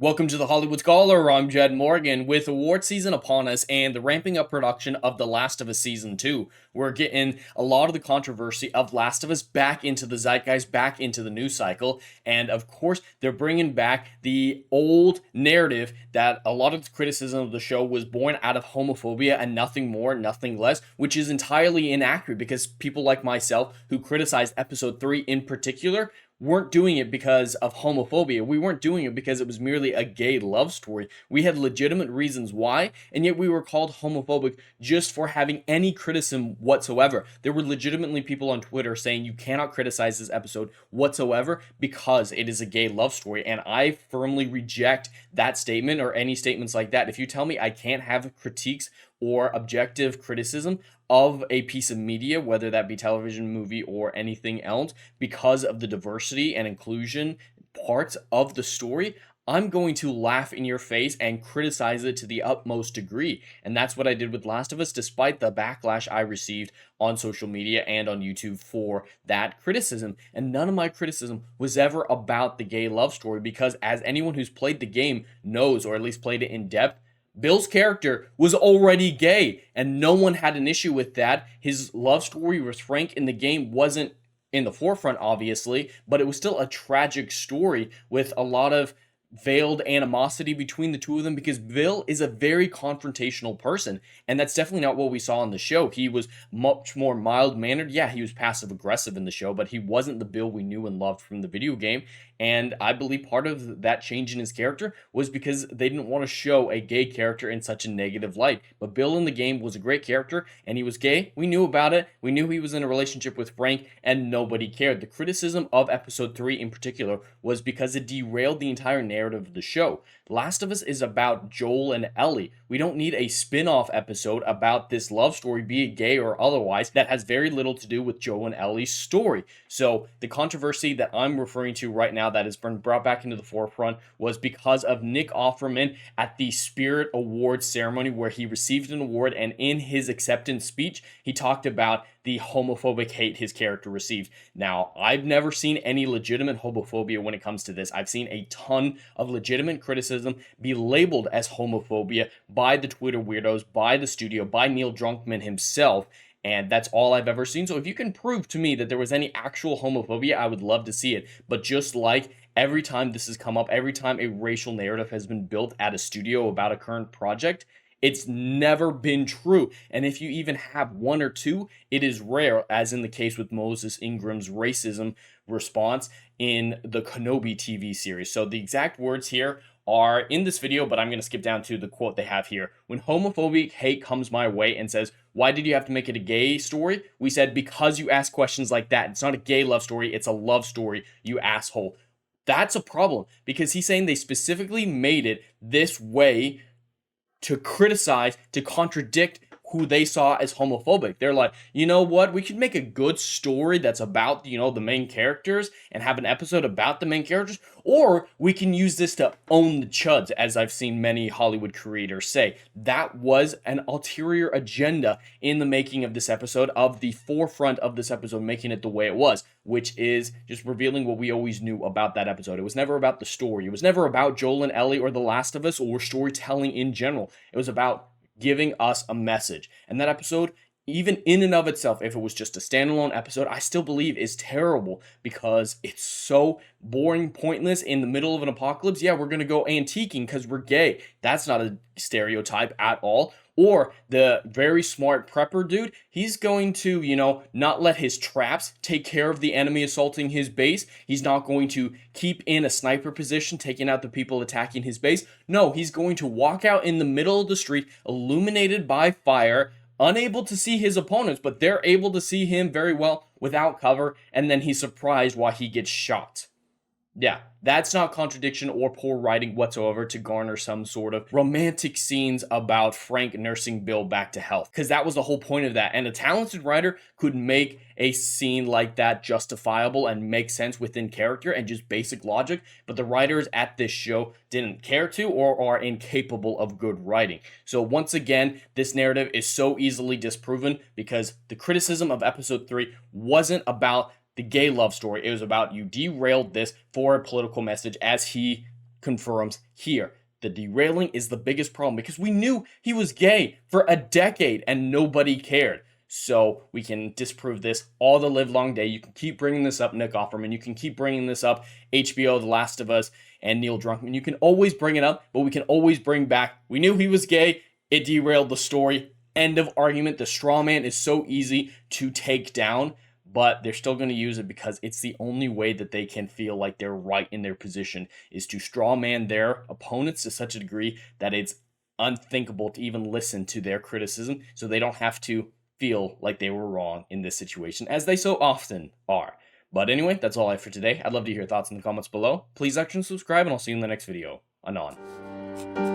Welcome to the Hollywood Scholar. I'm Jed Morgan. With award season upon us and the ramping up production of The Last of Us Season 2, we're getting a lot of the controversy of Last of Us back into the zeitgeist, back into the news cycle. And of course, they're bringing back the old narrative that a lot of the criticism of the show was born out of homophobia and nothing more, nothing less, which is entirely inaccurate because people like myself who criticized episode 3 in particular weren't doing it because of homophobia. We weren't doing it because it was merely a gay love story. We had legitimate reasons why, and yet we were called homophobic just for having any criticism whatsoever. There were legitimately people on Twitter saying you cannot criticize this episode whatsoever because it is a gay love story, and I firmly reject that statement or any statements like that. If you tell me I can't have critiques or objective criticism of a piece of media, whether that be television, movie, or anything else, because of the diversity and inclusion parts of the story, I'm going to laugh in your face and criticize it to the utmost degree. And that's what I did with Last of Us, despite the backlash I received on social media and on YouTube for that criticism. And none of my criticism was ever about the gay love story, because as anyone who's played the game knows, or at least played it in depth, Bill's character was already gay, and no one had an issue with that. His love story with Frank in the game wasn't in the forefront, obviously, but it was still a tragic story with a lot of veiled animosity between the two of them, because Bill is a very confrontational person, and that's definitely not what we saw on the show. He was much more mild-mannered. Yeah, he was passive-aggressive in the show, but he wasn't the Bill we knew and loved from the video game. And I believe part of that change in his character was because they didn't want to show a gay character in such a negative light. But Bill in the game was a great character, and he was gay. We knew about it. We knew he was in a relationship with Frank, and nobody cared. The criticism of episode 3 in particular was because it derailed the entire narrative of the show. Last of Us is about Joel and Ellie. We don't need a spin-off episode about this love story, be it gay or otherwise, that has very little to do with Joel and Ellie's story. So the controversy that I'm referring to right now that has been brought back into the forefront was because of Nick Offerman at the Spirit Awards ceremony, where he received an award, and in his acceptance speech, he talked about the homophobic hate his character received. Now, I've never seen any legitimate homophobia when it comes to this. I've seen a ton of legitimate criticism be labeled as homophobia by the Twitter weirdos, by the studio, by Neil Druckmann himself, and that's all I've ever seen. So if you can prove to me that there was any actual homophobia, I would love to see it. But just like every time this has come up, every time a racial narrative has been built at a studio about a current project, it's never been true. And if you even have one or two, it is rare, as in the case with Moses Ingram's racism response in the Kenobi TV series. So the exact words here are in this video, but I'm going to skip down to the quote they have here. When homophobic hate comes my way and says, "Why did you have to make it a gay story?" We said, "Because you ask questions like that. It's not a gay love story. It's a love story, you asshole." That's a problem, because he's saying they specifically made it this way to criticize, to contradict who they saw as homophobic. They're like, you know what? We could make a good story that's about, the main characters and have an episode about the main characters, or we can use this to own the chuds, as I've seen many Hollywood creators say. That was an ulterior agenda in the making of this episode, of the forefront of this episode, making it the way it was, which is just revealing what we always knew about that episode. It was never about the story. It was never about Joel and Ellie or The Last of Us or storytelling in general. It was about giving us a message. And that episode, even in and of itself, if it was just a standalone episode, I still believe is terrible, because it's so boring, pointless. In the middle of an apocalypse, yeah, we're gonna go antiquing because we're gay. That's not a stereotype at all. Or the very smart prepper dude, he's going to, not let his traps take care of the enemy assaulting his base. He's not going to keep in a sniper position, taking out the people attacking his base. No, he's going to walk out in the middle of the street, illuminated by fire, unable to see his opponents, but they're able to see him very well without cover, and then he's surprised why he gets shot. Yeah, that's not contradiction or poor writing whatsoever to garner some sort of romantic scenes about Frank nursing Bill back to health, because that was the whole point of that. And a talented writer could make a scene like that justifiable and make sense within character and just basic logic, but the writers at this show didn't care to, or are incapable of good writing. So once again, this narrative is so easily disproven, because the criticism of episode 3 wasn't about the gay love story. It was about, you derailed this for a political message, as he confirms here. The derailing is the biggest problem because we knew he was gay for a decade and nobody cared. So we can disprove this all the live long day. You can keep bringing this up, Nick Offerman. You can keep bringing this up, HBO, The Last of Us, and Neil Druckmann. You can always bring it up, but we can always bring back, we knew he was gay. It derailed the story. End of argument. The straw man is so easy to take down, but they're still going to use it because it's the only way that they can feel like they're right in their position, is to straw man their opponents to such a degree that it's unthinkable to even listen to their criticism, so they don't have to feel like they were wrong in this situation, as they so often are. But anyway, that's all I have for today. I'd love to hear your thoughts in the comments below. Please like and subscribe, and I'll see you in the next video. Anon.